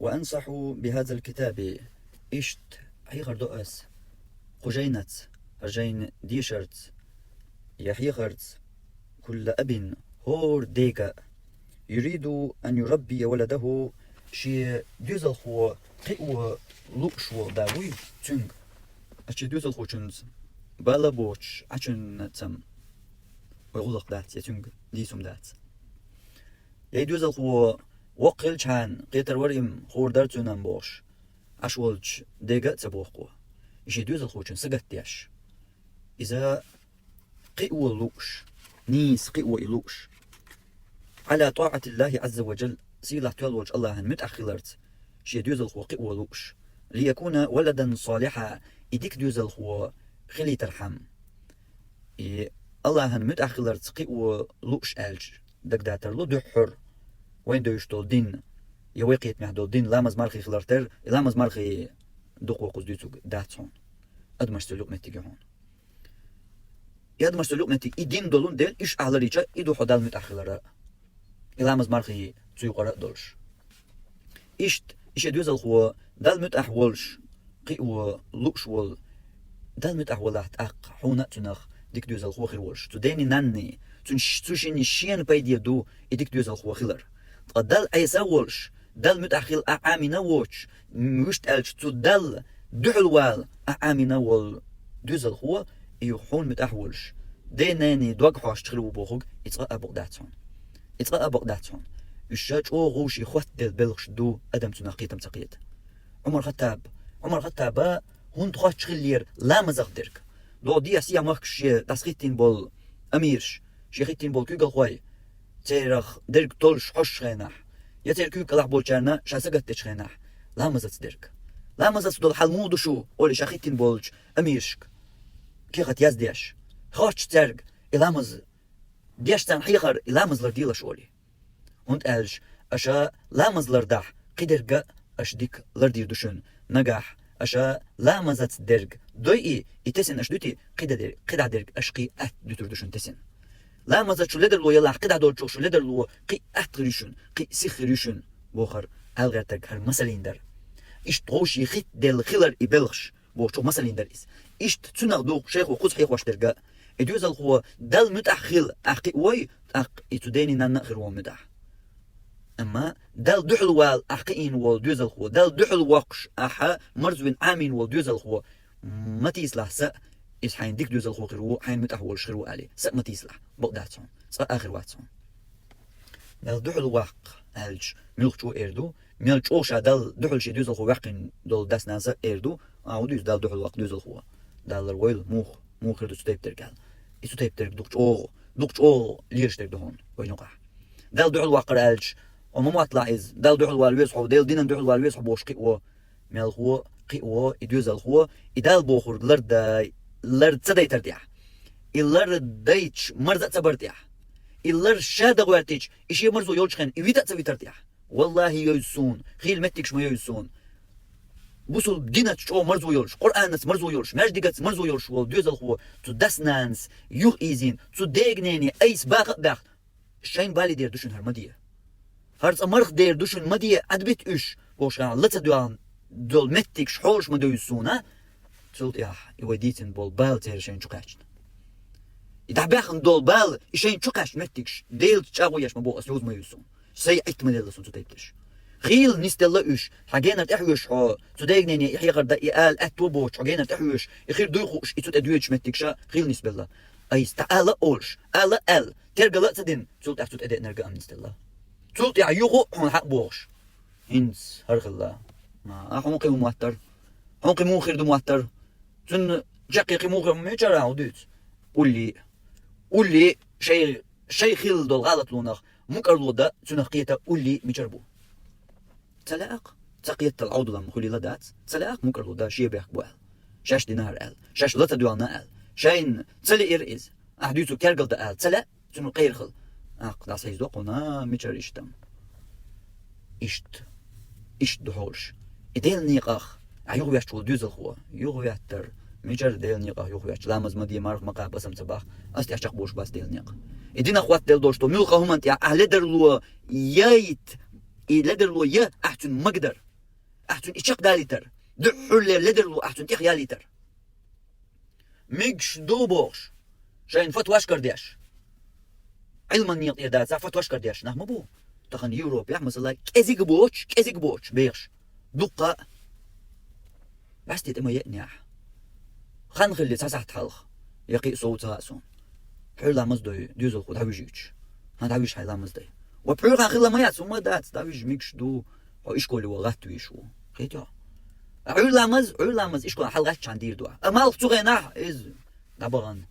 وأنصح بهذا الكتاب إشت حيغر دؤس خجينت رجين ديشرت يحيغرت كل أب هور ديكا يريد أن يربي ولده شي دوزل خو قيو لوشو داوي تنگ أشي دوزل خو چنز بالا بوش عشان تم ويغلق دات يتنگ ديسم دات يا دوزل خو وقل چان قيتر وريم خور درتونن بوش أشولج ديكا تبوخو يشي دوزل خو چن سقت ديش إذا قيو لوش نيس قيو إلوش على طاعة الله عز وجل سيلة تولوج الله متأخلرت شي دوزل خو قيو لوش ليكون ولدا صالحا إديك دوزل خو خلي ترحم الله متأخلرت قيو لوش ألج دك داتر لو دحر وين دو يشتول دين يويقيت محدول دين لامز مارخي خلرتر لامز مارخي دقو قصديتو داتسون أدمش سلوك متيجي هون يادمش سلوك متي إدين دولون ديل إيش أهل ريجا إدو حدال متأخلرا لامز مارخي تسويقرا دولش إيش دوزل خو دال متأحولش قيو لوش وول دال متأحولات أق حونا تنخ ديك دوزل خو خيولش تديني ناني تنشيني شين بايدي دو إديك دوزل خو خيلر دال أيسا وولش دال متأخل أعامينا ووش مشت ألش تدال دحلوال أعامينا وول دوزل خو يحون متأحولش ديناني دوغ حوش تخلو بوخوك إتغاء بقداتون الشاج أو غوشي خوات ديل بلغش دو أدم تناقيتم تقيت عمر خطاب هون تخوات تخلير لا مزاق درك دو دي أسيا مخش تسخيتين بول أميرش شيخيتين بول كوغل خواي تيرخ درك تولش حش خيناح يتير كوغل بول جارنا شاسقت تشخيناح لا مزاق درك لا مزاق دول حلمودو شو أولي شاخيتين بولج أميرشك كيخت يزديش خوش ترق إلامز ديش تان حيخر إلامز لرديلا شولي هند ألج أشا لامز لردح قدرق أشديك لردير دوشن نجاح أشا لامزت درق دوي إتسن أشدوتي قدع درق أشقي أت دوتر دوشن تسن لامزت شو لدر لو يلا قدع دول شو لدر لو قي أت غريشن قي سيخ غريشن بوخر ألغرتك هر مسلين در إشت غوشي خيت دل خلر إبلغش بوشو مثلا دريس إشت تنغدو شيخ وقوس حيخ واش ترقى إدوز الخوا دل متأخل أخي وي إتديني ننأخر ومدح أما دل دحل وال أحقين والدوز الخوا دل دحل وقش أحا مرزوين آمين والدوز الخوا ما تيسلح سأ إس حين ديك دوز الخوا خيرو حين متأحول شخيرو عليه سأ ما تيسلح بقداتهم سأ آخر واتهم دل دحل وق ألج ملخشو إردو ملخ أوشا دل دحل شي دوز الخوا وقين دول داس ناسا إردو دوز دل دحل وق دوز الخوا دل رويل موخ إردو ستيب تركال إسو تيب ترك دوكش أوغ ليرش ترك دهون وينوقع دل دحل وقر ألج وما أطلع إز دل دحل والويسحو دل دينا دحل والويسحو بوش قيوة ملخوا قيوة إدوز الخوا إدال بوخور لرد سداي ترتيح اللرد دايتش مرزق تبرتيح اللر شادة غوارتيش إشي مرزو يولشخن إويتا تسوي ترتيح والله يوسون خيل متكش ما يوسون بوسو دينات شو مرزو يولش قرآن مرزو يولش مجدقت مرزو يولش والدوز الخوا تو دسنانس يوخ إيزين تو ديغنيني أيس باخ شاين بالي دير دوشن هرمدية هرز أمرخ دير دوشن مدية أدبت إش بوشان لتا دوان دول متكش حولش ما دو يوسون تقول يا يوديتن بول بال تير شاين شوكاشن يدعباخن دول بال إشاين شوكاش متكش ديل تشاغو ياش مبو أسلوز ما يوسون سيعت من اللسون تتيبتش خيل نستلا إش حاجينا تحوش حو تدايقنيني إحيا غردا إقال أتوبوش حاجينا تحوش إخير دويخوش إتو تدويش متكشا خيل نسبلا أيس تعالى أولش ألا أل ترقى تدين تقول أحتو تأدي نرقى أم نستلا تقول يعيوغو حون حق بوش هنس هرخ الله ما حونقي مواتر حونقي موخير دو مواتر تن جاقيقي موخير ميجارا وديت قولي شي خيل دول غلط لونخ مكرلو دا تنقيتا قولي ميجربو تلاق تقيت العوض لما خلي لدات تلاق مكرلو دا شي بيحك بوال شاش دينار ال شاش لتا دوالنا ال شاين تلي إرئيز أحديثو كارقل دا ال تلا تنو قير خل دا سيز دوقونا ميجر إشتم إشت دحوش إديل نيقاخ يوغ بيحشو دوز الخوا يوغ بيحتر ميجر ديل نيقاخ يوغ بيحش لامز مدي مارخ مقا بسم تباخ أستي أشتاق بوش باس ديل نيق إدينا خوات ديل دوشتو ميلقا هم انت أهلدر لو يايت لدر لو يا أحتن مقدر أحتن إشاق داليتر دحول لدر لو أحتن تخياليتر ميجش دو بوش شاين فتواش كردياش علما نيق إرداتا فتواش كردياش نحن بو تخن يوروب يحمس الله كزيق بوش بيخش دقة بس تتما يأنيح خان خلي تسعت حلخ يقي صوت رأسون حول مزدوي دوزل خود هاويجيوش هاد هاويش هاي مزدوي وبحول خان خلا ما ياتسو ما دات داويج ميكش دو هو إشكولي وغاتو يشو خيتو عول إشكول حلقات شان دير دوا أمال تغيناح إز دابغان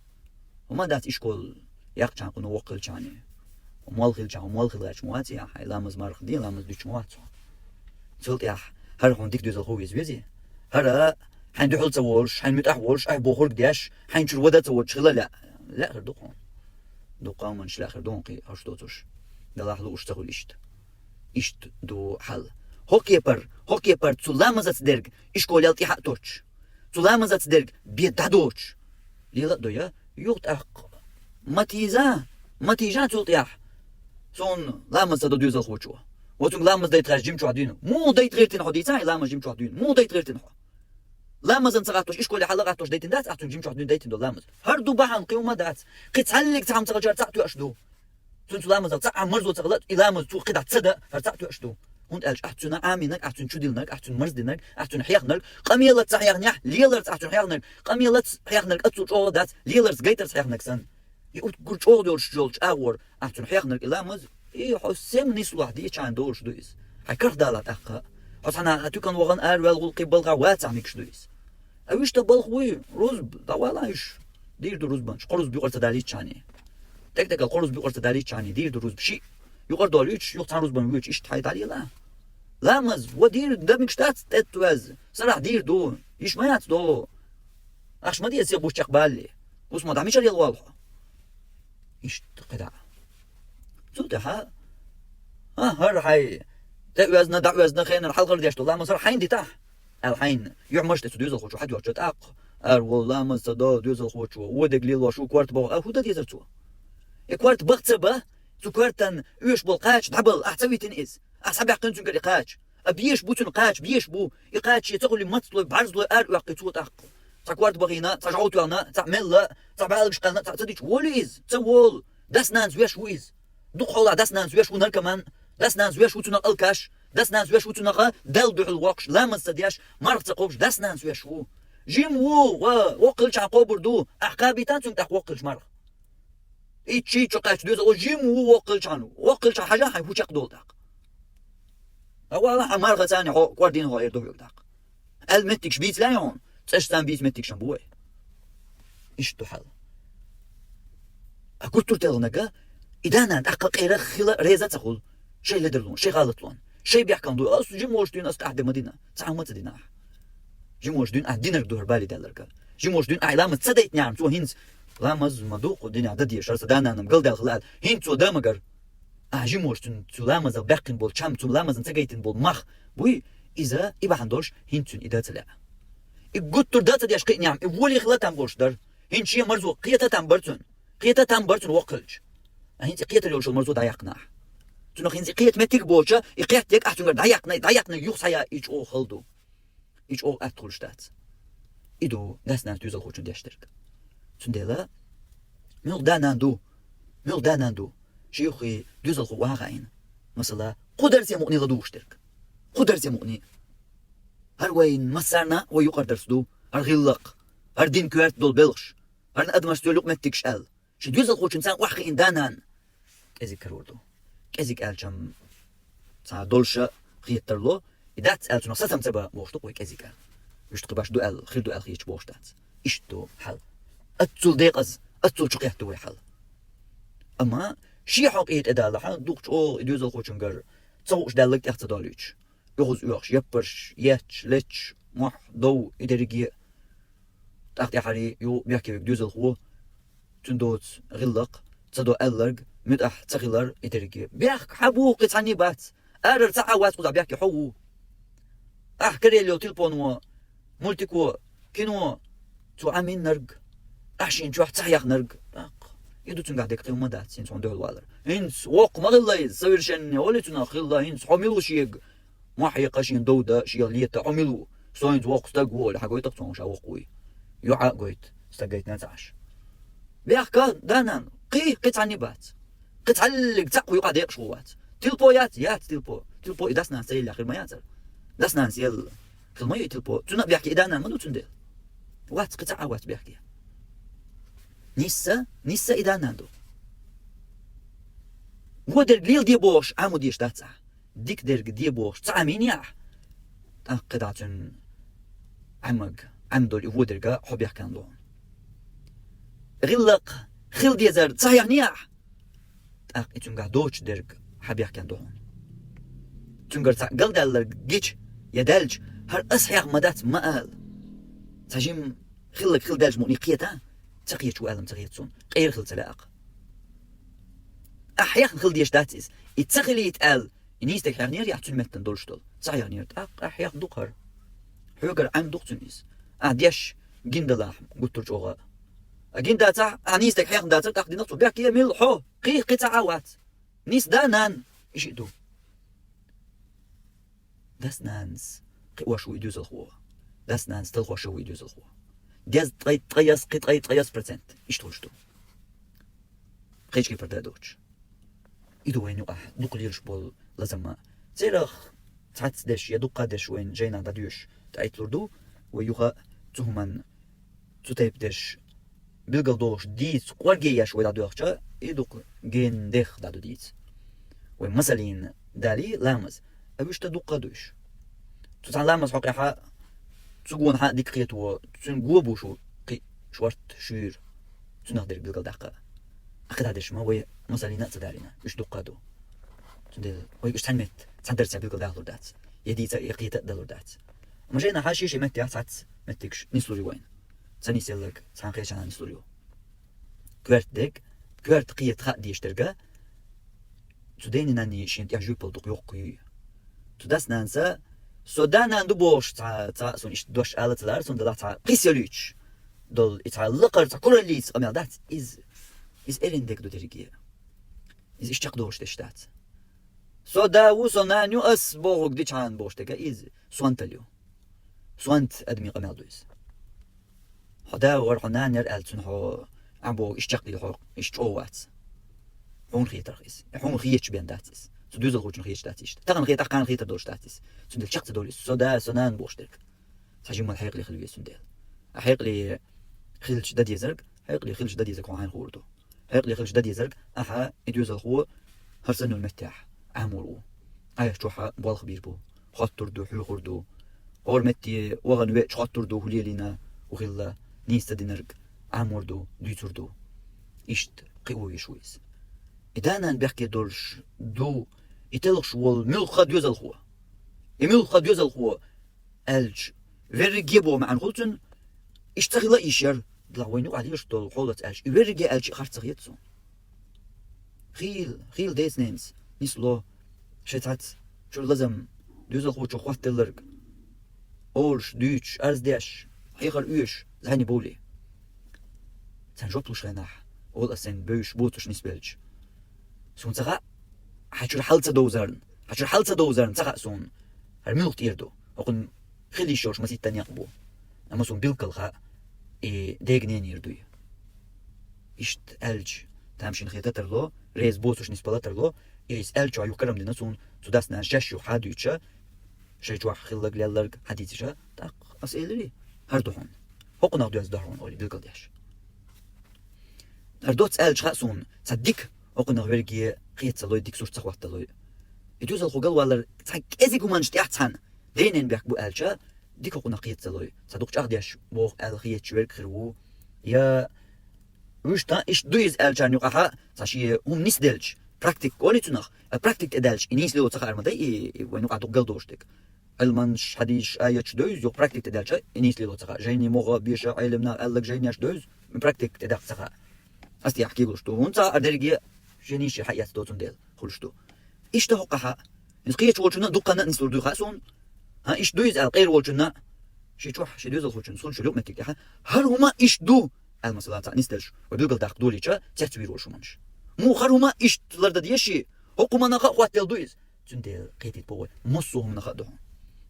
وما دات إشكول يقشان قنو وقل شاني وموالخل شان وموالخل غاش مواتي يا هاي لامز مارخ دي لامز دوش مواتو تقول يا هر هون ديك دوزل خويز بيزي هر حين دحول تسولش حين متأحولش بوخور قدياش حين شو ودا تسولش خلا لا آخر دقون منش لا آخر دونقي هاش دوتوش دلاح لو اشتغل إشت دو حل هوكي بر تسلامزات درج إشكول يلتي حق توش تسلامزات درج بيدادوش ليلا دويا يوت أق ماتيجا تلتيح سون لامز دو دوزل خوشوا وتم لامز دايت غاش جيم شو عدين مو دايت غيرتين حديثاي لامز جيم شو عدين مو دايت غيرتين لامز انصغاتوش إشكول حلقاتوش دايتين دات أحتون جيم شو عدين دايتين دو لامز هردو بحن قيوم دات قتحلق تعم تغجر تعتو أشدو تنتو لامز تعم مرزو تغلط إلامز تو قدع تصدق فرتعتو أشدو هون قالش أحتون آمينك أحتون شو ديلنك أحتون مرزدينك أحتون حياخنك قميلة تحياخنيح ليلرز أحتون حياخنك قميلة حياخنك أتسوش أول دات ليلرز جيترز حياخنك سن يقول قلش أول دولش جولش أور أحتون حياخنك إلامز إيه حسام نسلوح دي كان دولش دويس حيكرخ دالات أخا حسنا أتوكان وغن أروال غلقي بلغا واتع ميكش دويس أويش تبلغوي رزب دوالايش دير دو رزبانش قرز بيقرت داليش چاني تك القرز بيقرت داليش چاني دير دو رزب شي يقر داليش يقتان رزبان ويش إش تحي دالي لا لامز ودير دمك شتات تتوز صراح دير دو إيش ما يات دو أخش ما دي يسيق بوش بالي بوس ما دعميش ريال واضحة إيش تقدع سوتها هر حي تأوزنا دعوزنا خينا الحلقة اللي ديشتو لامز هر حين دي تح الحين يعمش تدوز الخوش واحد يوجد أق والله ما صدا دوز الخوش ودق ليل وشو كوارت بو هو ده يزرتوا كوارت بغت سبا تو كوارتن يوش بالقاش دبل أحسوي تنئز أحسب يحقن تنقل قاش أبيش بو تنقاش بيش بو يقاش يتقول مطلو بعرض وقتو تاق تقوارد بغينا تجعوت وانا تعمل تعبالش قلنا تعتديش وليز تول داس نانز ويش ويز دخل داس نانز ويش ونر كمان داس نانز ويش وتنا الكاش داس نانز ويش وتنا دل دو الوقش لا مصدياش مرق تقوبش داس نانز ويش و جيم وقلش عقوبر دو أحقابي تانسون تقوقلش مرق إيشي تقاش دوز وجيم وقلش عنو وقلش حاجة حيفو تقدول تاق أولا مرق ثاني هو قواردين هو يردو تاق المتكش بيت لا يون تشتان بيت متكش بوي إيش تحل أقول ترتلناك إذا أنا أحقق إيرخ خلا ريزة تقول شيء لدرلون شيء غلطلون شيء بيحكم دو أصل جموش دين أستعد مدينة تعمت دينا جموش دين أدينك دور بالي دلرك جموش دين أعلام تصدقت نعم تو هنز لامز مدوق الدنيا عددية شرط دانا نمقل دال خلال هين تو دامجر جموش دين تو لامز الباقين بول شام تو لامز نتجيتين بول مخ بوي إذا إبا عندوش هين تون إذا تلا يقول تردات دي أشقي نعم إولي خلا تنبوش در هين شيء مرزو قيتا تنبرتون قيتا تنبرتون وقلج هين قيتا اليوش المرزو دايقنا تنو هين قيت متك بوشة يقيت يك أحتون دايقنا يخصايا إيش أو خلدو إيش أو أتخلشتات إدو ناس تيوزل خوشن ديشترك تندلا ميل داناندو شيوخي ديوزل خو واغاين مثلا قدر سيموني لدوشترك قدر سيموني هر وين مسارنا ويقدر سدو هر غلق هر دين كوارت دول بلغش هر أدمش تولوق متكش أل شي ديوزل خوشن سان واخي إن دانان كازيك كروردو كازيك ألشم تا دولشة خيترلو إدات ألشم ساتم تبا بوشتو قوي كازيك أل يشتقي باش دو أل خير دو أل خيش بوشتات إشتو حل أتصل ديقز أتصل شقيحتو حل أما شي حقيت أدال حل دوقش أو ديوزل خوشن قر تصوش دالك تحت داليش يغز يوخش يبرش يتش لتش مح دو إدريجي تحت حري يو بيحكي ديوزل خو تندوت غلق تصدو ألرج مدح تغلر إدريجي بيحك حبوق تعني بات أرر تعوات قد بيحكي حو أحكري لو تلبونو ملتكو كينو تو عمين نرج أحشين جو تحيق نرج يدو تنقع ديك قيمة دات سين تون دول والر إنس وق مغلا سويرشن ولا تناخلا إنس حملو شيء ما حيقاشين دودا شيء ليتا حملو ساينز وق استقول حقوي تقطون شا وقوي يوعى قويت استقيت نتعش بيحكا دانا قيت عني بات قيت علق تقوي قاعد يقشوات تلبو يات تلبو إداسنا سيل آخر ما ياتر داسنا سيل كل ما يتلبو تنا بيحكي دانا منو تندل وات قطع وات بيحكي نيسا إذا ناندو ودر ليل دي بوش عمو ديش داتسع ديك درق دي بوش تعمين ياح قطعتن عمق عمدو اللي ودرقا حب يحكان دون غلق خل دي زر تصحيح نياح اتنقع دوش درق حب يحكان دون تنقر قل دالر جيش يدالج هر أصحيح مدات مقال تجيم خل دالج موني قيتا تقيت شو ألم تقيت سون غير خل تلاق أحيانا خل ديش داتيز يتسخلي يتقال ينيستك حيغنير يحتون متن دولشتول صحيح نير أحيانا دوقر حوغر عن دوقتونيز ديش جندلاح قلت رجوغا جنداتا نيستك حيغن داتا تاخدي نطو بيحكي يميل حو قيق قطعوات نيس دانان إيش يدو داس نانس وشو يدوز الخوة داس نانس تلخوا شو يدوز الخوة دياز تغيس برسنت إيش تولشتو خيش كيف ردادوش إدو وين يقح دوق ليرش بول لازم تيرخ تعت داش يدوق داش وين جينا داديوش تعيت لردو ويوغا تهمن تتايب داش بلغل دوش ديت قوارجياش ويدادوخشا إدوق جين ديخ دادو ديت وين مسالين دالي لامز أبيش تدوق دوش تتعن لامز حقيقة تقول حق ديك قيتو تنقو بوشو قي شورت شير تنقدر بلغل دقة أخذ هادش ما هو مسالينا تدارينا إيش دقادو تندل وي إيش تنمت تندر تبلغل دالور دات يدي يقيت دالور دات ما جينا حاشي شيء متى ساعات متكش نسلوري وين ثاني سيلك ثان خيش أنا نسلوريو كوارت قيت خا ديش ترجع تدين ناني شين يعجب بالدق يقي تداس نانسا سودانا ندو بوش تا سون إيش دوش آلت لار سون دلات قيسيلوش دول يتعلق تا كل اللي أمال دات is إرندك دو تريجيا is إيش تقدوش تشتات سو داو سونانيو اس بوغ دي چان بوشتك إز سوانتليو سوانت أدمي قمال دويز هدا ورحنان يرأل تنحو عبو إشتقلي حو إشتوات هون خيط رخيص هون خيتش بين داتيس سدوز الخوچن خيتش داتيش تغن خيط أقان خيط دوش داتيس سندل شقت دوليس سودا سونان بوشتك ساجي ما الحقيق لي خلوي سندل الحقيق لي خيلش دادي زرق حقيق لي خيلش دادي زرق وعين خوردو حقيق لي خيلش دادي زرق أحا إدوز الخو هرسنو المتاح عمرو شوحا بالخ بيربو خاطر دو حلو خردو هورمتي وغن ويش خاطر دو هليلينا وخلا نيستا دينرق عمردو ديتردو إشت قوي شويس إدانا بحكي دولش دو إتلخش والملخ ديوز الخوا الملخ ديوز الخوا ألج vergebo مع الخلطن اشتغل إيشير دلوينو عليش دول خلط ألج verge ألج خارج يتسون خيل ديس نيمز نسلو شتات شو لازم ديوز الخوا شو خوات تلرق أولش ديتش أرزداش حيخر أيش زهني بولي سنجوبلوش غناح أول أسن بيش بوتوش نسبلج سون تغا حجر حالتا دوزارن تغا سون هرميلو تيردو وقن خلي شوش مسيت تاني أقبو أما سون بيلكل خا ديغنين يردوي إشت ألج تامشين خيطة لو ريز بوتوش نسبلات لو إيس ألج عيو كرم لنا سون سوداسنا جاشيو حادويتشا شيء واحد خلق ليالرق حديثشا تاق أسئلة هردوهن هقنا غدو از دارون أولي بيلكل ديش هردوت ألج خاسون صدق هقنا غيرجي قيت سلوي ديك سوش تخوات تلوي يجوز الخوجل ولا تاق إزي كمانش تحتان دينين بيحكوا ألجا ديك هقنا قيت سلوي صدق جاه ديش بوق ألخيت شوير خرو يا وشتا إيش دويز ألجان يقها ساشي هم نسدلج براكتيك قولي تنخ براكتيك أدلج إنيس لو تخار مداي وينو قعدو قل دوشتك المانش حديش آياتش دوز يو براكتيك تدالشا إنيس لو تخا جيني موغا بيشا علمنا قالك جينياش دوز من براكتيك تدال تخا أستي أحكي قلشتو هونتا أدريجي جينيش حيات دوتون ديل خلشتو إيش تهقها نسقيتش وجهنا دقنا نسلو دو خاسون ها إيش دوز الغير وجهنا شي تروح شي دوز الخوشن سون شلوك متك ها هل هما إيش دو المسألة تاع نستلش ودوغل داق دوليتشا تحتوير وشمانش مو خر هما إيش تلرد ديشي حكومة نخا خواتل دوز تنديل قيتيت بوي مصوهم نخا دوهم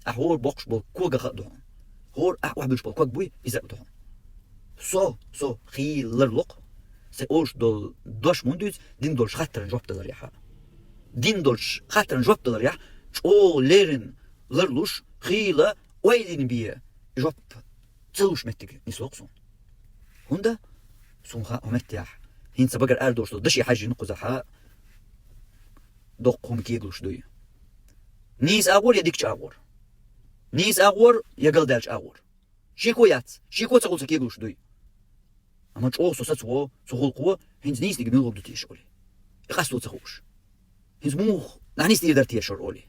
أحور بوقش بول كوغا خدهم هور أحوح بيش بول كوغ بوي يزردهم سو خيل لرلق سأوش دول دوش موندوز دين دولش خاطر نجوب دلريحة دين دولش خاطر نجوب دلريحة شو ليرن لرلوش خيلة ويدين بيه جوب تلوش متك نسوقسون هوندا سونخا همتياح هين سبقر أردوش دول دشي حاجة نقزحها دوقهم كيغلوش دوي نيس أغور يديكش أغور نيس أغور يقل دالش أغور شيكو يات شيكو تقول سكيغلوش دوي أما تشوغ سوساتسو سوغل قوة هنز نيس ديك نلغب دو تيشولي يقاسو تخوش هنز موخ نعنيس دير دار تيشور أولي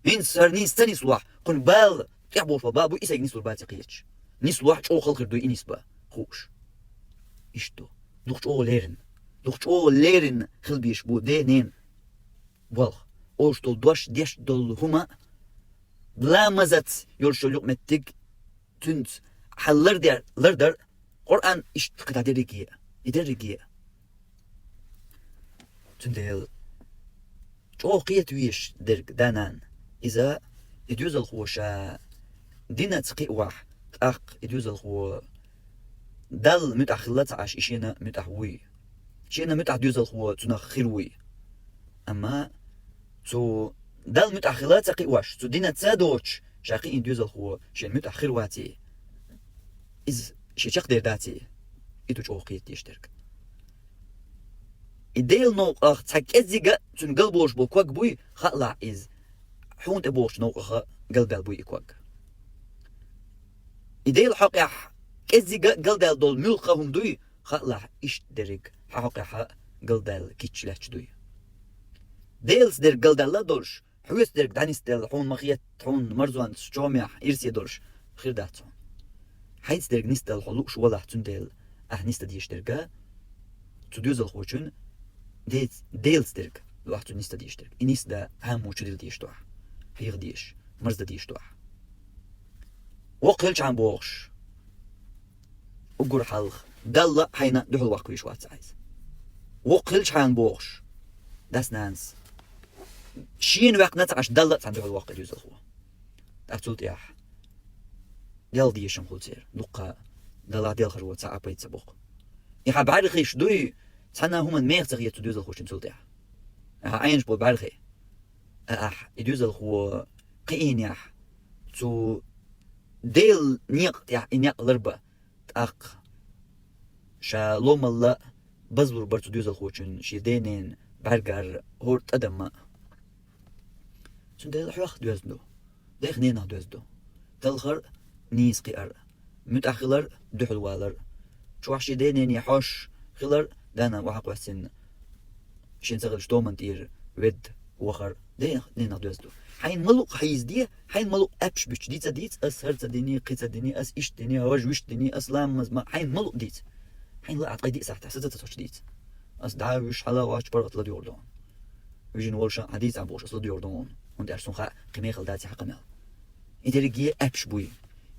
هنز سر نيس تاني سلوح قن بال تيحبوش بابو إسايق نيس لباتي قيتش نيس لوح تشوغ خلقر دوي إنيس با خوش إشتو دوخ تشوغ ليرن خلبيش بو دينين والخ أوش دول دوش ديش دول هما بلا مزت يرشلوك متك تنت حلر لردر قرآن اشتقت يدرجيه تندل جوقية ويش درج دانان إذا يدوز الخوشة دينا تقي واح تأق يدوز الخو دل متأخلت عش إشينا متأحوي إشينا متأحدوز الخو تنخروي أما تو دل متأخلات تقي واش تو دينا تسادوش شاقي يدوز الخو شين متأخر واتي إز شي تقدر داتي إدو جوقية تيشترك إديل نوق أخ تاكيزيغا تون قلبوش بو كواك بوي خطلع إز حون تبوش نوق أخ قلبال بوي كواك إديل حقيا كيزيغا قلدال دول ملقهم دوي خطلع إش دريك حقيا قلدال كيتشلاش دوي ديلس در قلدال دولش حويس در دانيستل حون مخيت حون مرزوان شوميح إرسي دولش خير داتون حيث در نستل حلوش ولا تندل نست ديش درجة تدوز الخوشن ديلز درج لوحده نست ديش درج إنيس ده هم وشديل ديش توح حيغ ديش مرز ده ديش توح وقلش عن بوغش وقر حلخ دل حينا دحل وقوي شوات عايز وقلش عن بوغش داس نانس شين وقت نتعش دلت عند الوقت يوز الخو أقتلت ياح ديال ديشم خلصير دقة دلا ديال خروة ساعة بيت سبوق يخا بعرخيش دوي تحنا هما ميغ تغيير تدوز الخوش نسولت ياح عينش بول بعرخي يدوز الخو قيين ياح تو ديل نيق لربا تأق شا لوم الله بزبر برتو دوز الخوشن شي دينين برقر هورت أدم ما سن ديل حوخ دوز دو ديخ نينا دوز دو تلخر نيس قيار متأخلر دحل والر شو شي دينين يحوش خلر دانا وحق وحسن شين سغل شتومن تير ود وخر ديخ نينا دوز دو حين ملوك حيز دي حين ملوك أبش بيش ديتا ديت أس هرتا ديني قيتا ديني أس إش ديني هواج وش ديني أسلام مزما حين ملوك ديت حين لا عتقي دي ساعة ستة توش ديت أس دعاوش حلا واش برغت لدي يوردون ويجين ولشا حديث عبوش أس لدي يوردون وندي أرسون خا قمي خلداتي حقمال إدريجي أبش بوي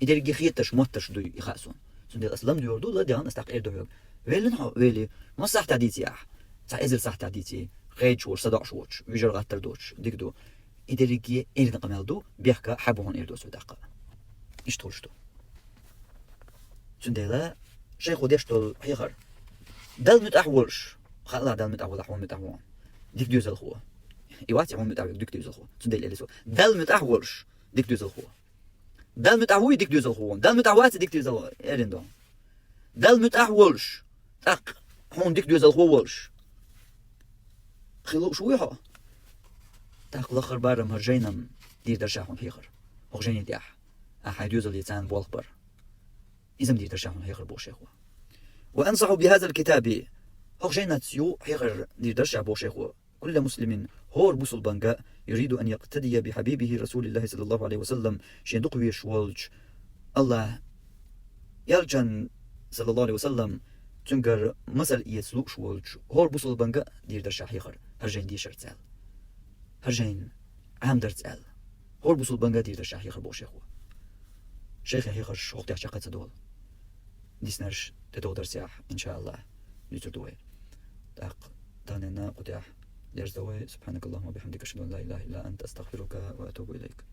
إدريجي خيتش موتش دوي يخاسون سندي الأسلام دي يوردو لا دي هان استقير دوي ويلي نحو ويلي ما صح تعديتي ياح صح إزر صح تعديتي خيج شوش صدع شوش ويجر غاتر دوش ديك دو إدريجي إيرن قمالدو بيحكا حبوهن إيردو سوداقا إيش تولشتو سندي لا شيخو ديشتول حيخر دل متأحولش خلا دل متأحول أحوال متأحوان ديك ديوز الخوة إيواتي حوال متأحول ديك ديوز الخوة سندي لي سو دل متأحولش ديك ديوز الخوة دل متأحوي ديك ديوز الخوة دل متأحواتي ديك ديوز الخوة إيرن دو دل متأحولش تاق هون ديك ديوز الخوة ولش خلو شويحة تاق لخر بارم هرجينم دير درشاحون حيخر هرجيني دياح أحد يوز اليتان بولخبر إذا مدير درشاحون حيخر بوشيخوة وأنصح بهذا الكتاب هرجينا تسيو حيخر دير درشا بوشيخوة كل مسلم هور بوصل بانجا يريد أن يقتدي بحبيبه رسول الله صلى الله عليه وسلم شندقوي شوالج الله يرجن صلى الله عليه وسلم تنقر مثل يسلوك شوالج هور بوصل بانجا دير درشا حيخر هرجين دي شرتال هرجين عام درتال هور بوصل بانجا دير درشا حيخر بوشيخوة شيخ حيخر شوقتي عشاقة تدول ديسنرش تدول درسياح إن شاء الله يتر دوي تاق تانينا قديح درس دوي سبحانك اللهم وبحمدك أشهد أن لا إله إلا أنت أستغفرك وأتوب إليك